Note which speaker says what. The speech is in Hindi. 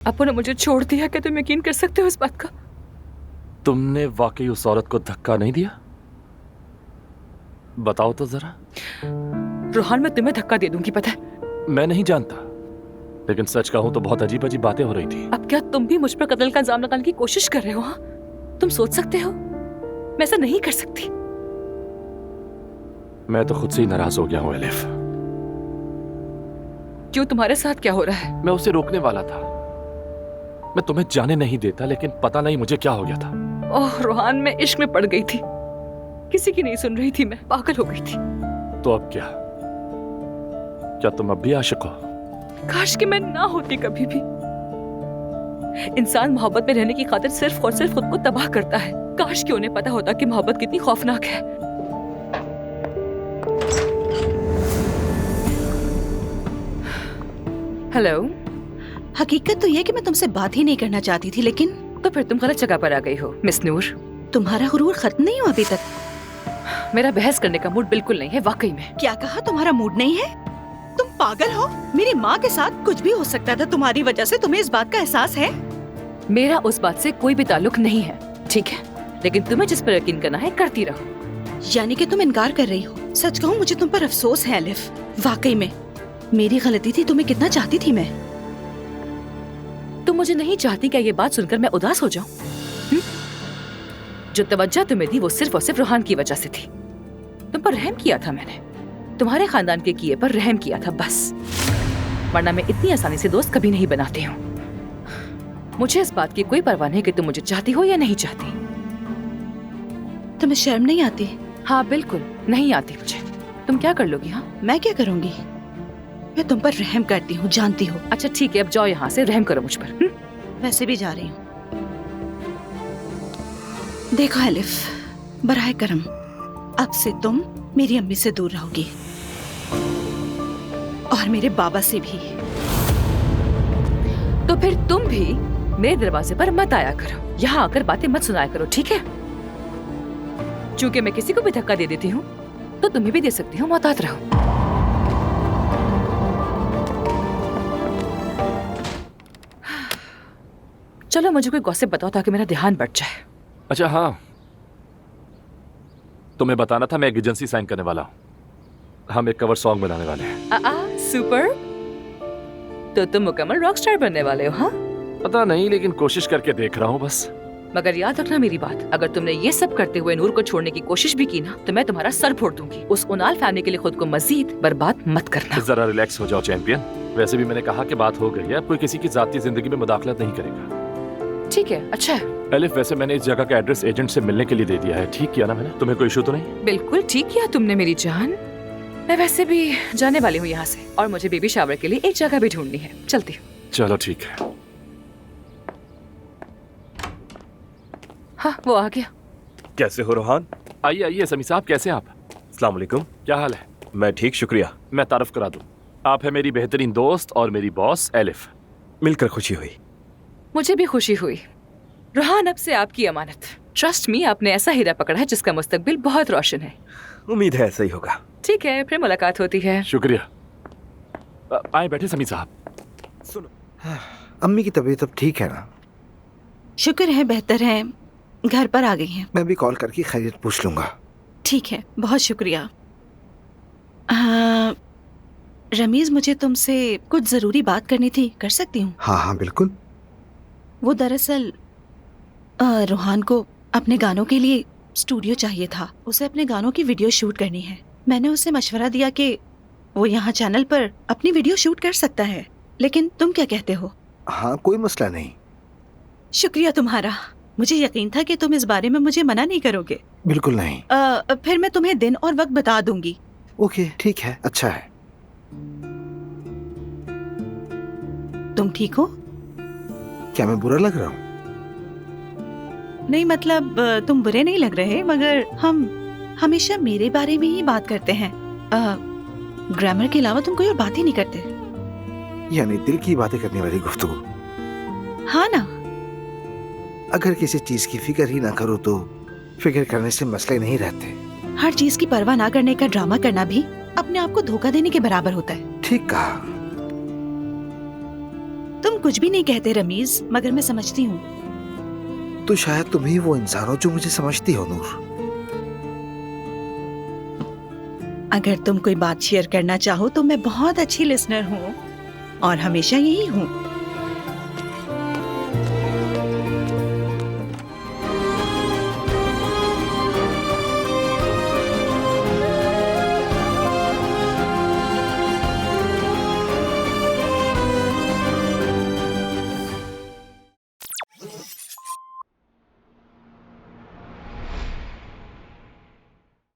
Speaker 1: अप्पू ने मुझे छोड़ दिया। क्या तुम यकीन कर सकते हो इस बात का?
Speaker 2: तुमने वाकई उस औरत को धक्का नहीं दिया? बताओ तो जरा।
Speaker 1: रोहान, मैं तुम्हें धक्का दे दूंगी, पता है?
Speaker 2: मैं नहीं जानता, लेकिन सच कहूं तो बहुत अजीब अजीब बातें हो रही थी।
Speaker 1: अब क्या तुम भी मुझ पर कत्ल का इल्जाम लगाने की कोशिश कर रहे हो? हाँ, तुम सोच सकते हो मैं ऐसा नहीं कर सकती।
Speaker 2: मैं तो खुद से ही नाराज हो गया हूं एलिफ।
Speaker 1: क्यों, तुम्हारे साथ क्या हो रहा है?
Speaker 2: मैं उसे रोकने वाला था। मैं तुम्हें जाने नहीं देता, लेकिन पता नहीं मुझे क्या हो गया था।
Speaker 1: ओह रोहान, मैं इश्क में पड़ गई थी। किसी की नहीं सुन रही थी, मैं पागल हो गई थी।
Speaker 2: तो अब क्या? क्या तुम अब भी आशिक हो?
Speaker 1: काश कि मैं ना होती कभी भी। इंसान मोहब्बत में रहने की खातिर सिर्फ और सिर्फ खुद को तबाह करता है। काश कि उन्हें पता होता कि मोहब्बत कितनी खौफनाक है। हेलो।
Speaker 3: हकीकत तो यह कि मैं तुमसे बात ही नहीं करना चाहती थी, लेकिन
Speaker 1: तो फिर तुम गलत जगह पर आ गई हो मिस नूर।
Speaker 3: तुम्हारा गुरूर खत्म नहीं हुआ अभी तक?
Speaker 1: मेरा बहस करने का मूड बिल्कुल नहीं है, वाकई में।
Speaker 3: क्या कहा? तुम्हारा मूड नहीं है? तुम पागल हो? मेरी माँ के साथ कुछ भी हो सकता था तुम्हारी वजह से। तुम्हें इस बात का एहसास है?
Speaker 1: मेरा उस बात से कोई भी ताल्लुक नहीं है, ठीक है? लेकिन तुम्हें जिस पर यकीन करना है करती रहो।
Speaker 3: यानी कि तुम इनकार कर रही हो? सच कहूँ, मुझे तुम पर अफसोस है एलिफ। वाकई में मेरी गलती थी। तुम्हें कितना चाहती थी मैं।
Speaker 1: तुम मुझे नहीं चाहती क्या ये बात सुनकर मैं उदास हो जाऊं? जो तवज्जो तुम्हें दी वो सिर्फ और सिर्फ रोहान की वजह से थी। तुम पर रहम किया था मैंने, तुम्हारे खानदान के किए पर रहम किया था बस। वरना मैं इतनी आसानी से दोस्त कभी नहीं बनाती हूँ। मुझे इस बात की कोई परवाह नहीं कि तुम मुझे चाहती हो या नहीं चाहती।
Speaker 3: तुम्हें शर्म नहीं आती?
Speaker 1: हाँ बिल्कुल नहीं आती मुझे। तुम क्या कर लोगी? हाँ,
Speaker 3: मैं क्या करूँगी? मैं तुम पर रहम करती हूँ, जानती हो।
Speaker 1: अच्छा ठीक है, अब जाओ यहाँ से, रहम करो मुझ पर।
Speaker 3: वैसे भी जा रही हूँ। देखो एलिफ, बराए करम, अब से तुम मेरी अम्मी से दूर रहोगी और मेरे बाबा से भी।
Speaker 1: तो फिर तुम भी मेरे दरवाजे पर मत आया करो, यहाँ आकर बातें मत सुनाया करो, ठीक है? चूंकि मैं किसी को भी धक्का दे देती हूँ तो तुम्हें भी दे सकती हूँ, मोहतात रहो। चलो मुझे कोई गॉसिप बताओ ताकि मेरा ध्यान बढ़ जाए।
Speaker 2: अच्छा हाँ, तुम्हें बताना था, मैं एक एजेंसी साइन करने वाला हूँ। हम एक कवर सॉन्ग बनाने वाले हैं।
Speaker 1: सुपर। तो तुम मुकम्मल रॉक स्टार बनने वाले हो? हाँ,
Speaker 2: पता नहीं, लेकिन कोशिश करके देख रहा हूँ बस।
Speaker 1: मगर याद रखना मेरी बात, अगर तुमने ये सब करते हुए नूर को छोड़ने की कोशिश भी की ना तो मैं तुम्हारा सर फोड़ दूंगी। उस उनाल फैमिली के लिए खुद को मजीद बर्बाद मत करना।
Speaker 2: जरा रिलैक्स हो जाओ चैंपियन। वैसे भी मैंने कहा कि बात हो गई है, अब कोई किसी की जाती जिंदगी में मुदाखलत नहीं करेगा।
Speaker 1: ठीक है, अच्छा है।
Speaker 2: एलिफ, वैसे मैंने इस जगह का एड्रेस एजेंट से मिलने के लिए दे दिया है। ठीक किया ना मैंने? तुम्हें कोई इशू तो नहीं?
Speaker 1: बिल्कुल ठीक किया तुमने मेरी जान। मैं वैसे भी जाने वाली हूँ यहाँ से और मुझे बेबी शावर के लिए एक जगह भी ढूंढनी है। चलती हूँ।
Speaker 2: चलो ठीक है।
Speaker 1: हाँ, वो आ गया।
Speaker 4: कैसे हो रोहान?
Speaker 2: आइए आइए समी साहब, कैसे हैं आप?
Speaker 4: अस्सलाम वालेकुम।
Speaker 2: क्या हाल है?
Speaker 4: मैं ठीक, शुक्रिया।
Speaker 2: मैं तारफ करा दूं, आप है मेरी बेहतरीन दोस्त और मेरी बॉस एलिफ।
Speaker 4: मिलकर खुशी हुई।
Speaker 1: मुझे भी खुशी हुई। रोहान, अब से आपकी अमानत। ट्रस्ट मी, आपने ऐसा हीरा पकड़ा है जिसका मुस्तकबिल बहुत रोशन है।
Speaker 4: उम्मीद है ऐसा ही होगा।
Speaker 1: ठीक है, फिर मुलाकात होती है।
Speaker 2: शुक्रिया। आए बैठे समी साहब।
Speaker 4: सुनो,
Speaker 5: अम्मी की तबीयत अब ठीक है ना?
Speaker 3: शुक्र है, बेहतर है। घर पर आ गई हैं।
Speaker 5: मैं भी कॉल करके खैरियत पूछ लूंगा।
Speaker 3: ठीक है, बहुत शुक्रिया। रमीज, मुझे तुमसे कुछ जरूरी बात करनी थी, कर सकती हूँ?
Speaker 5: हाँ हाँ बिल्कुल।
Speaker 3: वो दरअसल रोहान को अपने गानों के लिए स्टूडियो चाहिए था। उसे अपने गानों की वीडियो शूट करनी है। मैंने उसे मशवरा दिया कि वो यहाँ चैनल पर अपनी वीडियो शूट कर सकता है, लेकिन तुम क्या कहते हो?
Speaker 5: हाँ, कोई मसला नहीं।
Speaker 3: शुक्रिया तुम्हारा। मुझे यकीन था कि तुम इस बारे में मुझे मना नहीं करोगे।
Speaker 5: बिल्कुल नहीं।
Speaker 3: फिर मैं तुम्हें दिन और वक्त बता दूंगी।
Speaker 5: ओके ठीक है, अच्छा है।
Speaker 3: तुम ठीक हो?
Speaker 5: क्या मैं बुरा लग रहा हूँ?
Speaker 3: नहीं, मतलब तुम बुरे नहीं लग रहे, मगर हम हमेशा मेरे बारे में ही बात करते हैं। ग्रामर के अलावा तुम कोई और बात ही नहीं करते।
Speaker 5: यानी दिल की बातें करने वाली गुफ्तगू।
Speaker 3: हाँ ना?
Speaker 5: अगर किसी चीज की फिक्र ही ना करो तो फिक्र करने से मसले नहीं रहते।
Speaker 3: हर चीज की परवाह ना करने का ड्रामा करना भी अपने आप को धोखा देने के बराबर होता है।
Speaker 5: ठीक कहा।
Speaker 3: तुम कुछ भी नहीं कहते रमीज, मगर मैं समझती हूँ।
Speaker 5: तो शायद तुम ही वो इंसान हो जो मुझे समझती हो नूर।
Speaker 3: अगर तुम कोई बात शेयर करना चाहो तो मैं बहुत अच्छी लिसनर हूँ और हमेशा यही हूँ।